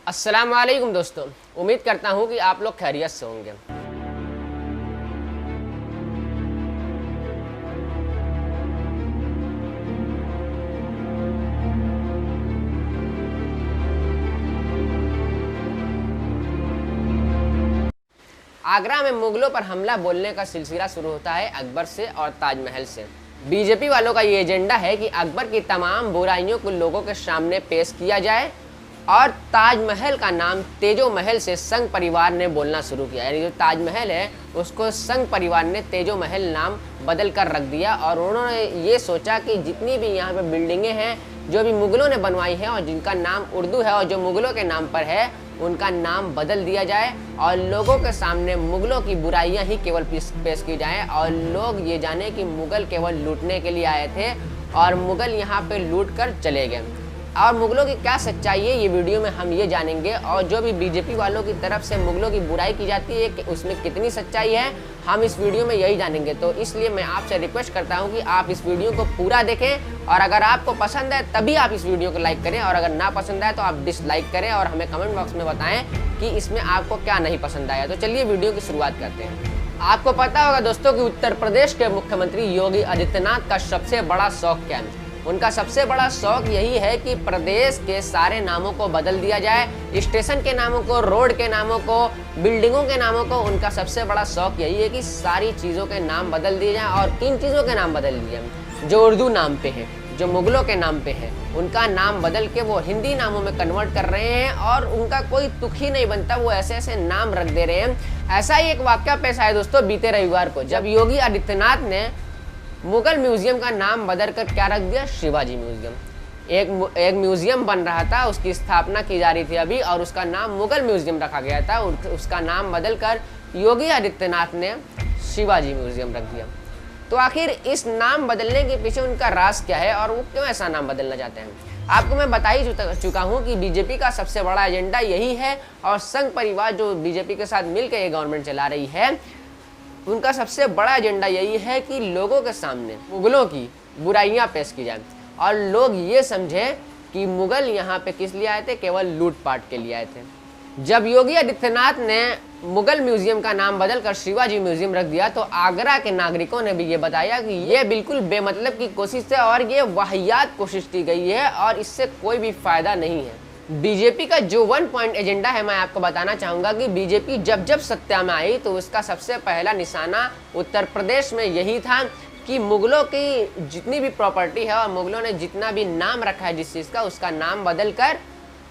अस्सलाम वालेकुम दोस्तों, उम्मीद करता हूँ कि आप लोग खैरियत से होंगे। आगरा में मुगलों पर हमला बोलने का सिलसिला शुरू होता है अकबर से और ताजमहल से। बीजेपी वालों का ये एजेंडा है कि अकबर की तमाम बुराइयों को लोगों के सामने पेश किया जाए और ताजमहल का नाम तेजो महल से संघ परिवार ने बोलना शुरू किया। यानी जो ताजमहल है उसको संघ परिवार ने तेजो महल नाम बदल कर रख दिया और उन्होंने ये सोचा कि जितनी भी यहाँ पे बिल्डिंगें हैं जो भी मुगलों ने बनवाई हैं और जिनका नाम उर्दू है और जो मुगलों के नाम पर है उनका नाम बदल दिया जाए और लोगों के सामने मुगलों की बुराइयां ही केवल पेश की जाएं और लोग ये जाने कि मुगल केवल लूटने के लिए आए थे और मुगल यहाँ पे लूट कर चले गए। और मुगलों की क्या सच्चाई है ये वीडियो में हम ये जानेंगे और जो भी बीजेपी वालों की तरफ से मुगलों की बुराई की जाती है कि उसमें कितनी सच्चाई है हम इस वीडियो में यही जानेंगे। तो इसलिए मैं आपसे रिक्वेस्ट करता हूं कि आप इस वीडियो को पूरा देखें और अगर आपको पसंद है तभी आप इस वीडियो को लाइक करें और अगर ना पसंद आए तो आप डिसलाइक करें और हमें कमेंट बॉक्स में बताएं कि इसमें आपको क्या नहीं पसंद आया। तो चलिए वीडियो की शुरुआत करते हैं। आपको पता होगा दोस्तों कि उत्तर प्रदेश के मुख्यमंत्री योगी आदित्यनाथ का सबसे बड़ा शौक क्या है। उनका सबसे बड़ा शौक यही है कि प्रदेश के सारे नामों को बदल दिया जाए, स्टेशन के नामों को, रोड के नामों को, बिल्डिंगों के नामों को। उनका सबसे बड़ा शौक यही है कि सारी चीज़ों के नाम बदल दिए जाएं और किन चीज़ों के नाम बदल दिए जाएं जो उर्दू नाम पे हैं, जो मुगलों के नाम पे है उनका नाम बदल के वो हिंदी नामों में कन्वर्ट कर रहे हैं और उनका कोई तुक ही नहीं बनता, वो ऐसे ऐसे नाम रख दे रहे हैं। ऐसा ही एक वाकया पेश आया दोस्तों बीते रविवार को, जब योगी आदित्यनाथ ने मुगल म्यूजियम का नाम बदल कर क्या रख दिया, शिवाजी म्यूजियम। एक म्यूजियम बन रहा था, उसकी स्थापना की जा रही थी अभी और उसका नाम मुगल म्यूजियम रखा गया था, उसका नाम बदल कर योगी आदित्यनाथ ने शिवाजी म्यूजियम रख दिया। तो आखिर इस नाम बदलने के पीछे उनका राज क्या है और वो क्यों ऐसा नाम बदलना चाहते हैं। आपको मैं बता ही चुका हूँ कि बीजेपी का सबसे बड़ा एजेंडा यही है और संघ परिवार जो बीजेपी के साथ मिलकर ये गवर्नमेंट चला रही है उनका सबसे बड़ा एजेंडा यही है कि लोगों के सामने मुगलों की बुराइयां पेश की जाए और लोग ये समझें कि मुगल यहाँ पे किस लिए आए थे, केवल लूटपाट के लिए आए थे। जब योगी आदित्यनाथ ने मुगल म्यूजियम का नाम बदलकर शिवाजी म्यूजियम रख दिया तो आगरा के नागरिकों ने भी ये बताया कि ये बिल्कुल बेमतलब की कोशिश है और ये वाहियात कोशिश की गई है और इससे कोई भी फायदा नहीं है। बीजेपी का जो 1 पॉइंट एजेंडा है मैं आपको बताना चाहूँगा कि बीजेपी जब जब सत्ता में आई तो उसका सबसे पहला निशाना उत्तर प्रदेश में यही था कि मुगलों की जितनी भी प्रॉपर्टी है और मुगलों ने जितना भी नाम रखा है जिस चीज़ का उसका नाम बदल कर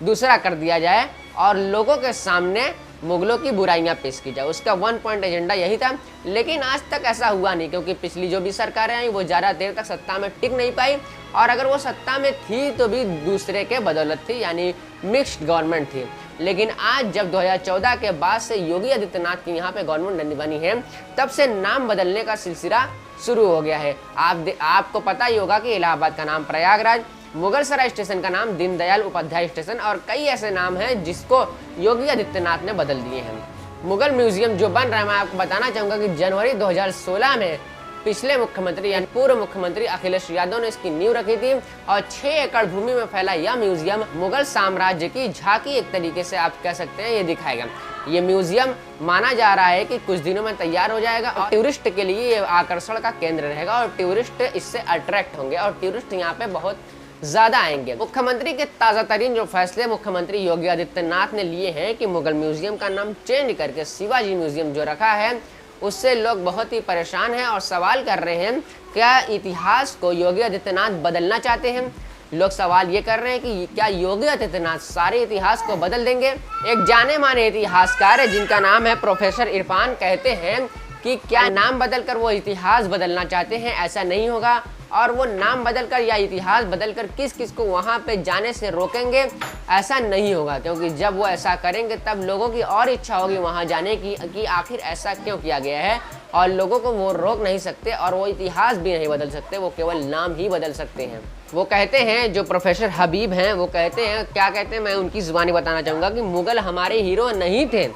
दूसरा कर दिया जाए और लोगों के सामने मुगलों की बुराइयां पेश की जाए। उसका 1 पॉइंट एजेंडा यही था, लेकिन आज तक ऐसा हुआ नहीं क्योंकि पिछली जो भी सरकारें आई वो ज़्यादा देर तक सत्ता में टिक नहीं पाई और अगर वो सत्ता में थी तो भी दूसरे के बदौलत थी, यानी मिक्स्ड गवर्नमेंट थी। लेकिन आज जब 2014 के बाद से योगी आदित्यनाथ की यहाँ पे गवर्नमेंट बनी है तब से नाम बदलने का सिलसिला शुरू हो गया है। आपको पता ही होगा कि इलाहाबाद का नाम प्रयागराज, मुगल सराय स्टेशन का नाम दीनदयाल उपाध्याय स्टेशन और कई ऐसे नाम हैं जिसको योगी आदित्यनाथ ने बदल दिए हैं। मुगल म्यूजियम जो बन रहा है मैं आपको बताना चाहूँगा कि जनवरी 2016 में पिछले मुख्यमंत्री यानी पूर्व मुख्यमंत्री अखिलेश यादव ने इसकी नींव रखी थी और 6 एकड़ भूमि में फैला यह म्यूजियम मुगल साम्राज्य की झांकी एक तरीके से आप कह सकते हैं ये दिखाएगा। ये म्यूजियम माना जा रहा है कि कुछ दिनों में तैयार हो जाएगा और टूरिस्ट के लिए ये आकर्षण का केंद्र रहेगा और टूरिस्ट इससे अट्रैक्ट होंगे और टूरिस्ट यहाँ पे बहुत ज्यादा आएंगे। मुख्यमंत्री के ताजा तरीन जो फैसले मुख्यमंत्री योगी आदित्यनाथ ने लिए हैं कि मुगल म्यूजियम का नाम चेंज करके शिवाजी म्यूजियम जो रखा है उससे लोग बहुत ही परेशान हैं और सवाल कर रहे हैं क्या इतिहास को योगी आदित्यनाथ बदलना चाहते हैं। लोग सवाल ये कर रहे हैं कि क्या योगी आदित्यनाथ सारे इतिहास को बदल देंगे। एक जाने माने इतिहासकार है जिनका नाम है प्रोफेसर इरफान, कहते हैं कि क्या नाम बदलकर वो इतिहास बदलना चाहते हैं, ऐसा नहीं होगा और वो नाम बदलकर या इतिहास बदलकर किस किस को वहाँ पे जाने से रोकेंगे, ऐसा नहीं होगा क्योंकि जब वो ऐसा करेंगे तब लोगों की और इच्छा होगी वहाँ जाने की कि आखिर ऐसा क्यों किया गया है और लोगों को वो रोक नहीं सकते और वो इतिहास भी नहीं बदल सकते, वो केवल नाम ही बदल सकते हैं। वो कहते हैं जो प्रोफेसर हबीब हैं वो कहते हैं, क्या कहते हैं मैं उनकी ज़ुबानी बताना चाहूँगा कि मुगल हमारे हीरो नहीं थे,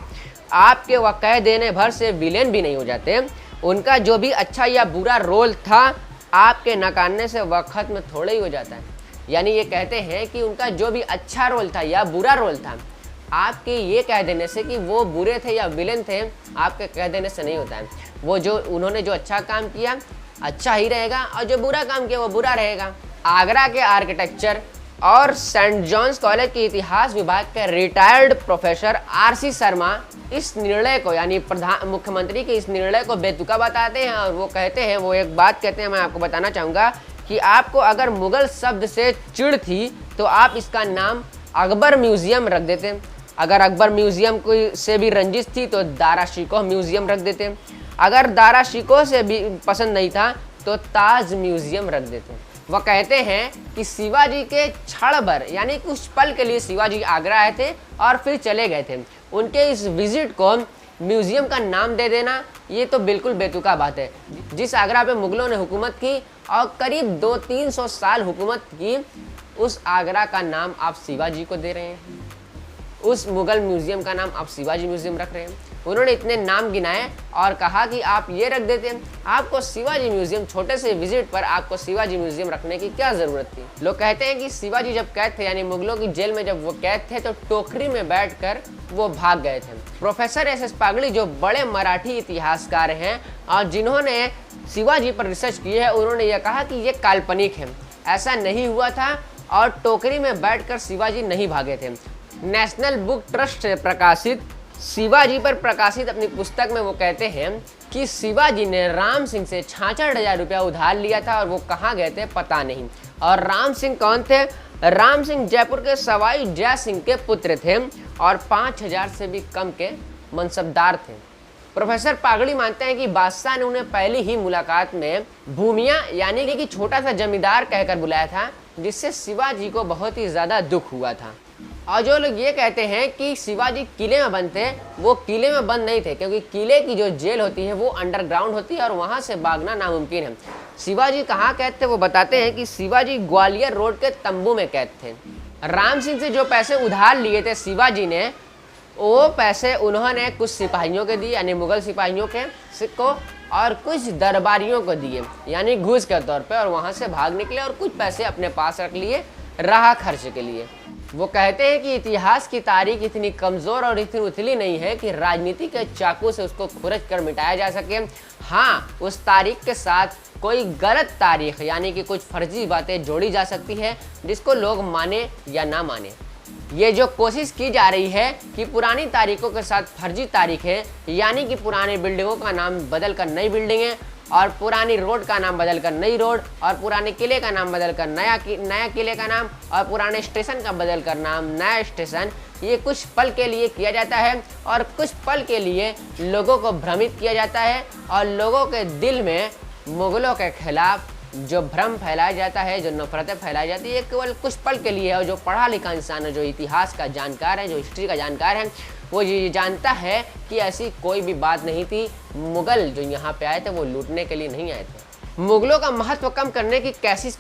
आपके वाक़या देने भर से विलेन भी नहीं हो जाते। उनका जो भी अच्छा या बुरा रोल था आपके नकारने से वक्त में थोड़ा ही हो जाता है। यानी ये कहते हैं कि उनका जो भी अच्छा रोल था या बुरा रोल था आपके ये कह देने से कि वो बुरे थे या विलेन थे, आपके कह देने से नहीं होता है। वो जो उन्होंने जो अच्छा काम किया अच्छा ही रहेगा और जो बुरा काम किया वो बुरा रहेगा। आगरा के आर्किटेक्चर और सेंट जॉन्स कॉलेज के इतिहास विभाग के रिटायर्ड प्रोफेसर आरसी शर्मा इस निर्णय को यानी मुख्यमंत्री के इस निर्णय को बेतुका बताते हैं और वो कहते हैं, वो एक बात कहते हैं, मैं आपको बताना चाहूँगा कि आपको अगर मुगल शब्द से चिढ़ थी तो आप इसका नाम अकबर म्यूजियम रख देते। अगर अकबर म्यूजियम को से भी रंजिश थी तो दारा शिकोह म्यूजियम रख देते। अगर दारा शिकोह से भी पसंद नहीं था तो ताज म्यूजियम रख देते। वह कहते हैं कि शिवाजी के क्षण भर यानी कुछ पल के लिए शिवाजी आगरा आए थे और फिर चले गए थे। उनके इस विजिट को म्यूजियम का नाम दे देना ये तो बिल्कुल बेतुका बात है। जिस आगरा पे मुगलों ने हुकूमत की और करीब 200-300 साल हुकूमत की, उस आगरा का नाम आप शिवाजी को दे रहे हैं। उस मुगल म्यूजियम का नाम आप शिवाजी म्यूजियम रख रहे हैं। उन्होंने इतने नाम गिनाए और कहा कि आप ये रख देते हैं। आपको शिवाजी म्यूजियम, छोटे से विजिट पर आपको शिवाजी म्यूजियम रखने की क्या जरूरत थी। लोग कहते हैं कि शिवाजी जब कैद थे यानी मुगलों की जेल में जब वो कैद थे तो टोकरी में बैठकर वो भाग गए थे। प्रोफेसर एस पागड़ी जो बड़े मराठी इतिहासकार हैं और जिन्होंने शिवाजी पर रिसर्च की है, उन्होंने यह कहा कि ये काल्पनिक है, ऐसा नहीं हुआ था और टोकरी में बैठकर शिवाजी नहीं भागे थे। नेशनल बुक ट्रस्ट से प्रकाशित शिवाजी पर प्रकाशित अपनी पुस्तक में वो कहते हैं कि शिवाजी ने राम सिंह से 66,000 रुपया उधार लिया था और वो कहाँ गए थे पता नहीं। और राम सिंह कौन थे? राम सिंह जयपुर के सवाई जय सिंह के पुत्र थे और 5,000 से भी कम के मनसबदार थे। प्रोफेसर पागड़ी मानते हैं कि बादशाह ने उन्हें पहली ही मुलाकात में भूमिया यानी कि छोटा सा जमींदार कहकर बुलाया था, जिससे शिवाजी को बहुत ही ज़्यादा दुख हुआ था। और जो लोग ये कहते हैं कि शिवाजी किले में बंद थे, वो किले में बंद नहीं थे, क्योंकि किले की जो जेल होती है वो अंडरग्राउंड होती है और वहाँ से भागना नामुमकिन है। शिवाजी कहाँ कैद थे वो बताते हैं कि शिवाजी ग्वालियर रोड के तंबू में कैद थे। राम सिंह से जो पैसे उधार लिए थे शिवाजी ने, वो पैसे उन्होंने कुछ सिपाहियों के दिए यानी मुगल सिपाहियों के को, और कुछ दरबारियों को दिए यानी घूस के तौर पे, और वहाँ से भाग निकले और कुछ पैसे अपने पास रख लिए राह खर्च के लिए। वो कहते हैं कि इतिहास की तारीख इतनी कमज़ोर और इतनी उथली नहीं है कि राजनीति के चाकू से उसको खुरच कर मिटाया जा सके। हाँ, उस तारीख के साथ कोई गलत तारीख यानी कि कुछ फर्जी बातें जोड़ी जा सकती है, जिसको लोग माने या ना माने। ये जो कोशिश की जा रही है कि पुरानी तारीखों के साथ फर्जी तारीखें यानी कि पुरानी बिल्डिंगों का नाम बदल कर नई बिल्डिंगें और पुरानी रोड का नाम बदलकर नई रोड और पुराने किले का नाम बदलकर नया किले का नाम और पुराने स्टेशन का बदलकर नाम नया स्टेशन, ये कुछ पल के लिए किया जाता है और कुछ पल के लिए लोगों को भ्रमित किया जाता है और लोगों के दिल में मुगलों के खिलाफ जो भ्रम फैलाया जाता है, जो नफरतें फैलाई जाती है, केवल कुछ पल के लिए है। और जो पढ़ा लिखा इंसान है, जो इतिहास का जानकार है, जो हिस्ट्री का जानकार है, वो ये जानता है कि ऐसी कोई भी बात नहीं थी। मुगल जो यहाँ पे आए थे वो लूटने के लिए नहीं आए थे। मुगलों का महत्व कम करने की कैसी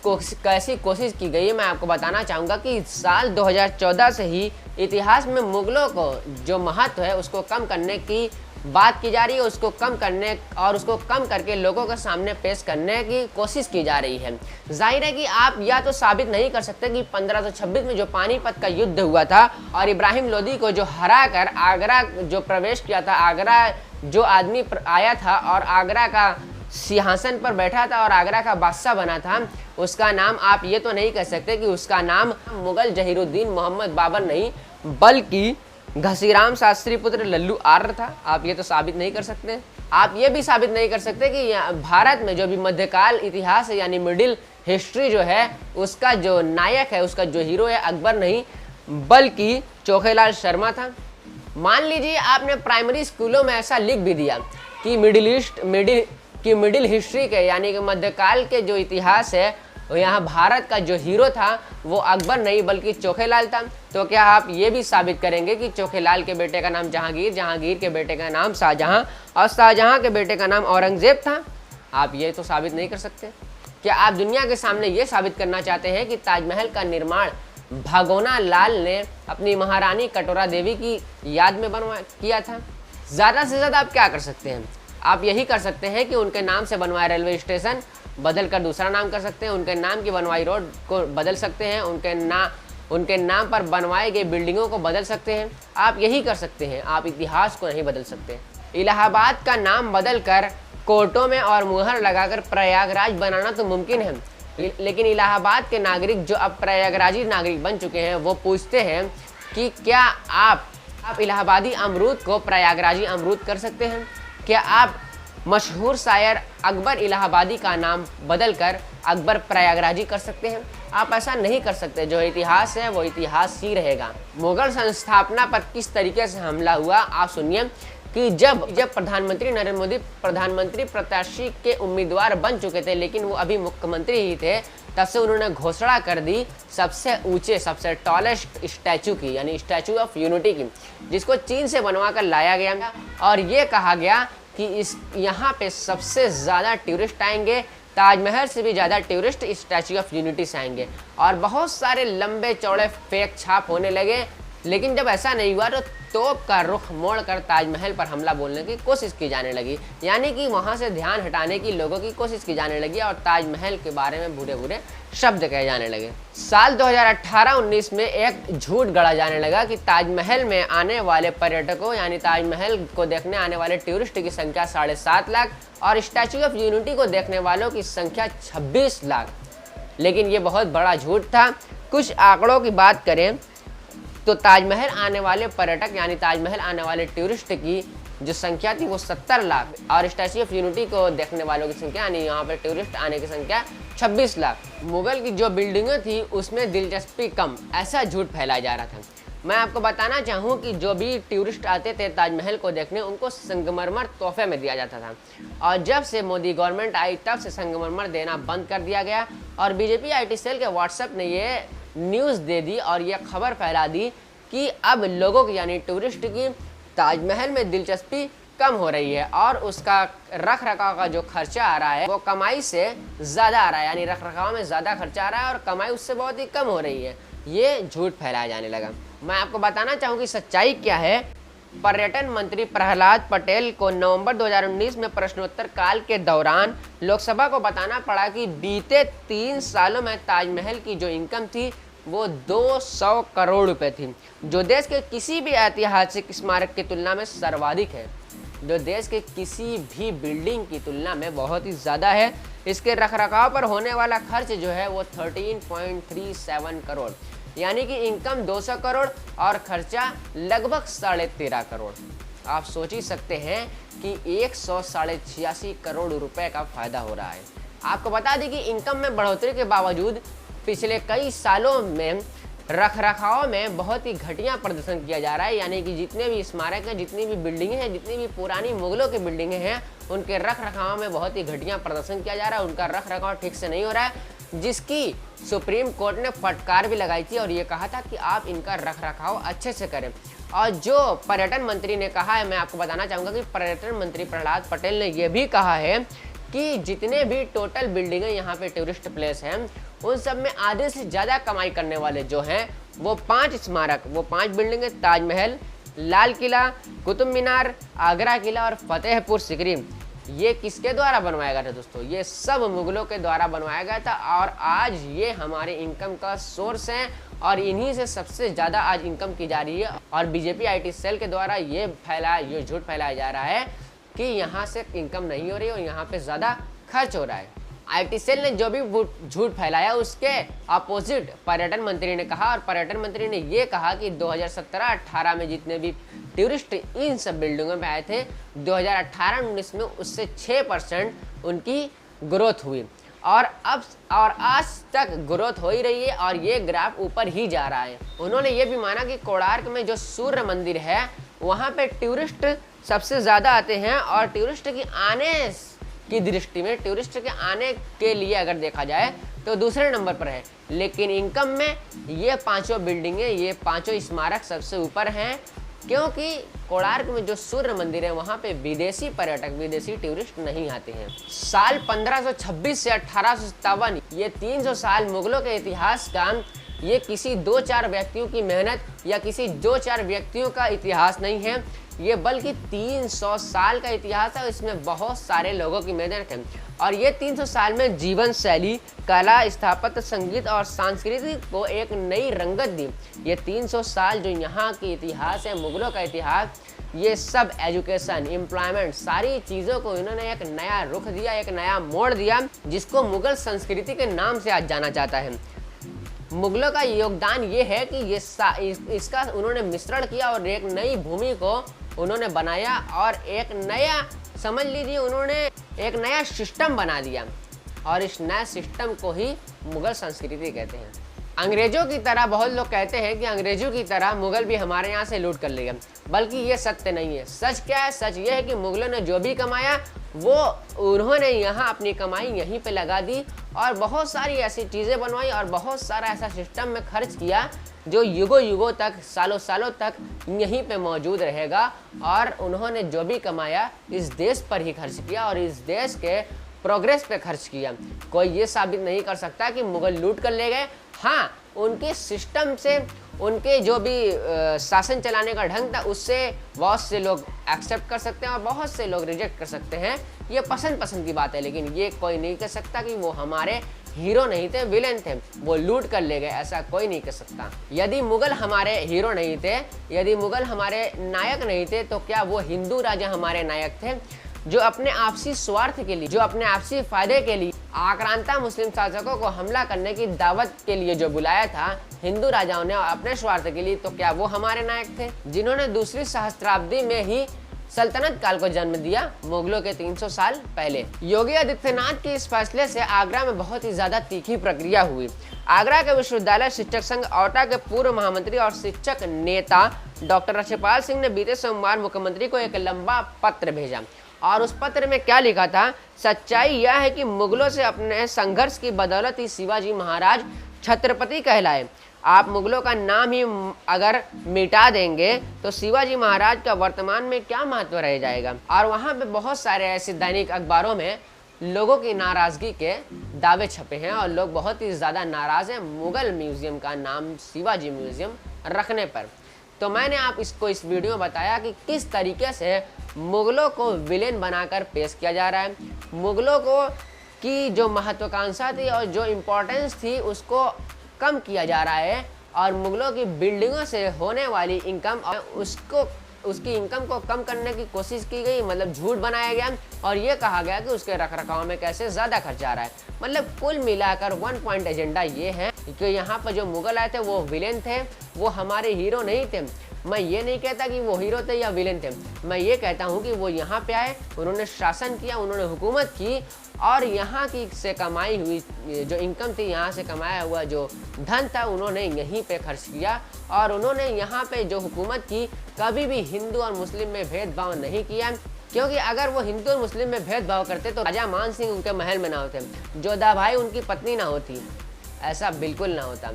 कोशिश की गई है, मैं आपको बताना चाहूँगा कि साल 2014 से ही इतिहास में मुगलों को जो महत्व है उसको कम करने की बात की जा रही है, उसको कम करने और उसको कम करके लोगों के सामने पेश करने की कोशिश की जा रही है। जाहिर है कि आप या तो साबित नहीं कर सकते कि 1526 में जो पानीपत का युद्ध हुआ था और इब्राहिम लोदी को जो हरा कर आगरा जो प्रवेश किया था, आगरा जो आदमी आया था और आगरा का सिंहासन पर बैठा था और आगरा का बादशाह बना था, उसका नाम आप ये तो नहीं कह सकते कि उसका नाम मुगल जहीरुद्दीन मोहम्मद बाबर नहीं बल्कि घसीराम शास्त्री पुत्र लल्लू आर्य था। आप ये तो साबित नहीं कर सकते। आप ये भी साबित नहीं कर सकते कि भारत में जो भी मध्यकाल इतिहास है यानी मिडिल हिस्ट्री जो है, उसका जो नायक है, उसका जो हीरो है अकबर नहीं बल्कि चोखेलाल शर्मा था। मान लीजिए आपने प्राइमरी स्कूलों में ऐसा लिख भी दिया कि मिडिल हिस्ट्री के यानी कि मध्यकाल के जो इतिहास है यहाँ भारत का जो हीरो था वो अकबर नहीं बल्कि चोखेलाल था, तो क्या आप ये भी साबित करेंगे कि चोखेलाल के बेटे का नाम जहांगीर, जहांगीर के बेटे का नाम शाहजहां और शाहजहां के बेटे का नाम औरंगजेब था? आप ये तो साबित नहीं कर सकते। क्या आप दुनिया के सामने ये साबित करना चाहते हैं कि ताजमहल का निर्माण भगोना लाल ने अपनी महारानी कटोरा देवी की याद में किया था? ज़्यादा से ज़्यादा आप क्या कर सकते हैं? आप यही कर सकते हैं कि उनके नाम से बनवाया रेलवे स्टेशन बदल कर दूसरा नाम कर सकते हैं, उनके नाम की बनवाई रोड को बदल सकते हैं, उनके नाम पर बनवाए गए बिल्डिंगों को बदल सकते हैं। आप यही कर सकते हैं, आप इतिहास को नहीं बदल सकते। इलाहाबाद का नाम बदलकर कोर्टों में और मुहर लगाकर प्रयागराज बनाना तो मुमकिन है, लेकिन इलाहाबाद के नागरिक जो अब प्रयागराजी नागरिक बन चुके हैं वो पूछते हैं कि क्या आप इलाहाबादी अमरूद को प्रयागराजी अमरूद कर सकते हैं? क्या आप मशहूर शायर अकबर इलाहाबादी का नाम बदलकर अकबर प्रयागराजी कर सकते हैं? आप ऐसा नहीं कर सकते। जो इतिहास है वो इतिहास ही रहेगा। मुगल संस्थापना पर किस तरीके से हमला हुआ आप सुनिए कि जब प्रधानमंत्री नरेंद्र मोदी प्रधानमंत्री प्रत्याशी के उम्मीदवार बन चुके थे, लेकिन वो अभी मुख्यमंत्री ही थे, तब से उन्होंने घोषणा कर दी सबसे ऊंचे सबसे टॉलेस्ट स्टैचू की, यानी स्टैचू ऑफ यूनिटी की, जिसको चीन से बनवा कर लाया गया और ये कहा गया कि इस यहाँ पे सबसे ज़्यादा टूरिस्ट आएंगे, ताजमहल से भी ज़्यादा टूरिस्ट स्टैचू ऑफ यूनिटी से आएंगे। और बहुत सारे लंबे चौड़े फेक छाप होने लगे, लेकिन जब ऐसा नहीं हुआ तो तोप का रुख मोड़ कर ताजमहल पर हमला बोलने की कोशिश की जाने लगी, यानी कि वहां से ध्यान हटाने की लोगों की कोशिश की जाने लगी और ताजमहल के बारे में बुरे बुरे शब्द कहे जाने लगे। साल 2018-19 में एक झूठ गढ़ा जाने लगा कि ताजमहल में आने वाले पर्यटकों यानी ताजमहल को देखने आने वाले टूरिस्ट की संख्या 7.5 लाख और स्टैचू ऑफ यूनिटी को देखने वालों की संख्या 26 लाख। लेकिन ये बहुत बड़ा झूठ था। कुछ आंकड़ों की बात करें तो ताजमहल आने वाले पर्यटक यानी ताजमहल आने वाले टूरिस्ट की जो संख्या थी वो 70 लाख और स्टैच्यू ऑफ यूनिटी को देखने वालों की संख्या यानी यहाँ पर टूरिस्ट आने की संख्या 26 लाख। मुगल की जो बिल्डिंगें थी उसमें दिलचस्पी कम, ऐसा झूठ फैलाया जा रहा था। मैं आपको बताना चाहूँ कि जो भी टूरिस्ट आते थे ताजमहल को देखने उनको संगमरमर तोहफे में दिया जाता था, और जब से मोदी गवर्नमेंट आई तब से संगमरमर देना बंद कर दिया गया और बीजेपी IT सेल के व्हाट्सएप ने ये न्यूज़ दे दी और ये खबर फैला दी कि अब लोगों की यानी टूरिस्ट की ताजमहल में दिलचस्पी कम हो रही है और उसका रख रखाव का जो खर्चा आ रहा है वो कमाई से ज़्यादा आ रहा है, यानी रख रखाव में ज़्यादा खर्चा आ रहा है और कमाई उससे बहुत ही कम हो रही है। ये झूठ फैलाया जाने लगा। मैं आपको बताना चाहूँ कि सच्चाई क्या है। पर्यटन मंत्री प्रहलाद पटेल को नवंबर 2019 में प्रश्नोत्तर काल के दौरान लोकसभा को बताना पड़ा कि बीते 3 सालों में ताजमहल की जो इनकम थी वो 200 करोड़ रुपए थी, जो देश के किसी भी ऐतिहासिक स्मारक की तुलना में सर्वाधिक है, जो देश के किसी भी बिल्डिंग की तुलना में बहुत ही ज़्यादा है। इसके रखरखाव पर होने वाला खर्च जो है वो 13.37 करोड़, यानी कि इनकम 200 करोड़ और खर्चा लगभग 13.5 करोड़। आप सोच ही सकते हैं कि 186 करोड़ रुपए का फायदा हो रहा है। आपको बता दें कि इनकम में बढ़ोतरी के बावजूद पिछले कई सालों में रखरखाव में बहुत ही घटिया प्रदर्शन किया जा रहा है, यानी कि जितने भी स्मारक हैं, जितनी भी बिल्डिंगें हैं, जितनी भी पुरानी मुगलों की बिल्डिंगें हैं, उनके रखरखाव में बहुत ही घटिया प्रदर्शन किया जा रहा है। उनका रखरखाव ठीक से नहीं हो रहा है, जिसकी सुप्रीम कोर्ट ने फटकार भी लगाई थी और ये कहा था कि आप इनका रखरखाव अच्छे से करें। और जो पर्यटन मंत्री ने कहा है, मैं आपको बताना चाहूँगा कि पर्यटन मंत्री प्रहलाद पटेल ने यह भी कहा है कि जितने भी टोटल बिल्डिंगें यहाँ पे टूरिस्ट प्लेस हैं उन सब में आधे से ज़्यादा कमाई करने वाले जो हैं वो 5 स्मारक, वो 5 बिल्डिंगें, ताजमहल, लाल किला, कुतुब मीनार, आगरा किला और फतेहपुर सिकरी, ये किसके द्वारा बनवाया गया था दोस्तों? ये सब मुगलों के द्वारा बनवाया गया था और आज ये हमारे इनकम का सोर्स है और इन्हीं से सबसे ज़्यादा आज इनकम की जा रही है। और बीजेपी IT सेल के द्वारा ये झूठ फैलाया जा रहा है कि यहाँ से इनकम नहीं हो रही और यहाँ पे ज़्यादा खर्च हो रहा है। IT सेल ने जो भी झूठ फैलाया उसके अपोजिट पर्यटन मंत्री ने कहा, और पर्यटन मंत्री ने ये कहा कि 2017-18 में जितने भी टूरिस्ट इन सब बिल्डिंगों में आए थे 2018-19 में उससे 6% उनकी ग्रोथ हुई और आज तक ग्रोथ हो ही रही है और ये ग्राफ ऊपर ही जा रहा है। उन्होंने ये भी माना कि कोणार्क में जो सूर्य मंदिर है वहाँ पे टूरिस्ट सबसे ज़्यादा आते हैं और टूरिस्ट की आने की दृष्टि में टूरिस्ट के आने के लिए अगर देखा जाए तो दूसरे नंबर पर है, लेकिन इनकम में ये 5 बिल्डिंगें, ये 5 स्मारक सबसे ऊपर हैं, क्योंकि कोणार्क में जो सूर्य मंदिर है वहाँ पे विदेशी पर्यटक, विदेशी टूरिस्ट नहीं आते हैं। साल 1526 से 1857, ये 300 साल मुगलों के इतिहास का ये किसी 2-4 व्यक्तियों की मेहनत या किसी 2-4 व्यक्तियों का इतिहास नहीं है, ये बल्कि 300 साल का इतिहास है। इसमें बहुत सारे लोगों की मेहनत है और ये 300 साल में जीवन शैली, कला, स्थापत्य, संगीत और संस्कृति को एक नई रंगत दी। ये 300 साल जो यहाँ की इतिहास है, मुगलों का इतिहास, ये सब एजुकेशन, एम्प्लॉयमेंट, सारी चीज़ों को इन्होंने एक नया रुख दिया, एक नया मोड़ दिया, जिसको मुगल संस्कृति के नाम से आज जाना जाता है। मुगलों का योगदान ये है कि इसका उन्होंने मिश्रण किया और एक नई भूमि को उन्होंने बनाया और एक नया, समझ लीजिए, उन्होंने एक नया सिस्टम बना दिया और इस नए सिस्टम को ही मुगल संस्कृति कहते हैं। अंग्रेजों की तरह बहुत लोग कहते हैं कि अंग्रेजों की तरह मुगल भी हमारे यहाँ से लूट कर ले गए, बल्कि ये सत्य नहीं है। सच क्या है? सच ये है कि मुगलों ने जो भी कमाया वो उन्होंने यहाँ अपनी कमाई यहीं पे लगा दी और बहुत सारी ऐसी चीज़ें बनवाई और बहुत सारा ऐसा सिस्टम में खर्च किया जो युगों युगों तक, सालों सालों तक यहीं पे मौजूद रहेगा। और उन्होंने जो भी कमाया इस देश पर ही खर्च किया और इस देश के प्रोग्रेस पे खर्च किया। कोई ये साबित नहीं कर सकता कि मुगल लूट कर ले गए। हाँ, उनके सिस्टम से, उनके जो भी शासन चलाने का ढंग था, उससे बहुत से लोग एक्सेप्ट कर सकते हैं और बहुत से लोग रिजेक्ट कर सकते हैं। ये पसंद की बात है, लेकिन ये कोई नहीं कह सकता कि वो हमारे हीरो नहीं थे, विलेन थे, वो लूट कर ले गए, ऐसा कोई नहीं कह सकता। यदि मुगल हमारे हीरो नहीं थे, यदि मुगल हमारे नायक नहीं थे, तो क्या वो हिंदू राजा हमारे नायक थे जो अपने आपसी स्वार्थ के लिए, जो अपने आपसी फायदे के लिए आक्रांता मुस्लिम शासकों को हमला करने की दावत के लिए जो बुलाया था हिंदू राजाओं ने अपने स्वार्थ के लिए, तो क्या वो हमारे नायक थे जिन्होंने दूसरी सहस्त्राब्दी में ही सल्तनत काल को जन्म दिया, मुगलों के 300 साल पहले। योगी आदित्यनाथ के इस फैसले से आगरा में बहुत ही ज्यादा तीखी प्रक्रिया हुई। आगरा के विश्वविद्यालय शिक्षक संघ औटा के पूर्व महामंत्री और शिक्षक नेता डॉक्टर रक्षपाल सिंह ने बीते सोमवार मुख्यमंत्री को एक लंबा पत्र भेजा और उस पत्र में क्या लिखा था? सच्चाई यह है कि मुगलों से अपने संघर्ष की बदौलत ही शिवाजी महाराज छत्रपति कहलाए। आप मुगलों का नाम ही अगर मिटा देंगे तो शिवाजी महाराज का वर्तमान में क्या महत्व रह जाएगा। और वहाँ पे बहुत सारे ऐसे दैनिक अखबारों में लोगों की नाराजगी के दावे छपे हैं और लोग बहुत ही ज़्यादा नाराज़ हैं मुगल म्यूजियम का नाम शिवाजी म्यूजियम रखने पर। तो मैंने आप इसको इस वीडियो में बताया कि किस तरीके से मुगलों को विलेन बनाकर पेश किया जा रहा है, मुगलों को की जो महत्वाकांक्षा थी और जो इम्पोर्टेंस थी उसको कम किया जा रहा है और मुगलों की बिल्डिंगों से होने वाली इनकम और उसकी इनकम को कम करने की कोशिश की गई, मतलब झूठ बनाया गया और ये कहा गया कि उसके रखरखाव में कैसे ज़्यादा खर्च आ रहा है। मतलब कुल मिलाकर 1 पॉइंट एजेंडा ये है कि यहाँ पर जो मुगल आए थे वो विलेन थे, वो हमारे हीरो नहीं थे। मैं ये नहीं कहता कि वो हीरो थे या विलेन थे, मैं ये कहता हूँ कि वो यहाँ पे आए, उन्होंने शासन किया, उन्होंने हुकूमत की और यहाँ की से कमाई हुई जो इनकम थी, यहाँ से कमाया हुआ जो धन था, उन्होंने यहीं पे खर्च किया और उन्होंने यहाँ पे जो हुकूमत की कभी भी हिंदू और मुस्लिम में भेदभाव नहीं किया। क्योंकि अगर वो हिंदू और मुस्लिम में भेदभाव करते तो राजा मान सिंह उनके महल में ना होते, जोधाबाई उनकी पत्नी ना होती, ऐसा बिल्कुल ना होता।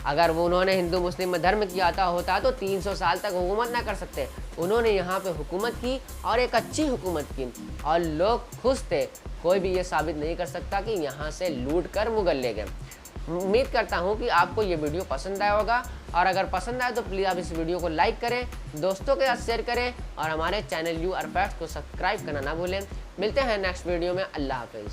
अगर वो उन्होंने हिंदू मुस्लिम में धर्म किया होता तो 300 साल तक हुकूमत ना कर सकते। उन्होंने यहाँ पे हुकूमत की और एक अच्छी हुकूमत की और लोग खुश थे। कोई भी ये साबित नहीं कर सकता कि यहाँ से लूट कर मुगल ले गए। उम्मीद करता हूँ कि आपको ये वीडियो पसंद आया होगा और अगर पसंद आए तो प्लीज़ आप इस वीडियो को लाइक करें, दोस्तों के साथ शेयर करें और हमारे चैनल यू आर फैक्ट्स को सब्सक्राइब करना ना भूलें। मिलते हैं नेक्स्ट वीडियो में। अल्लाह हाफिज़।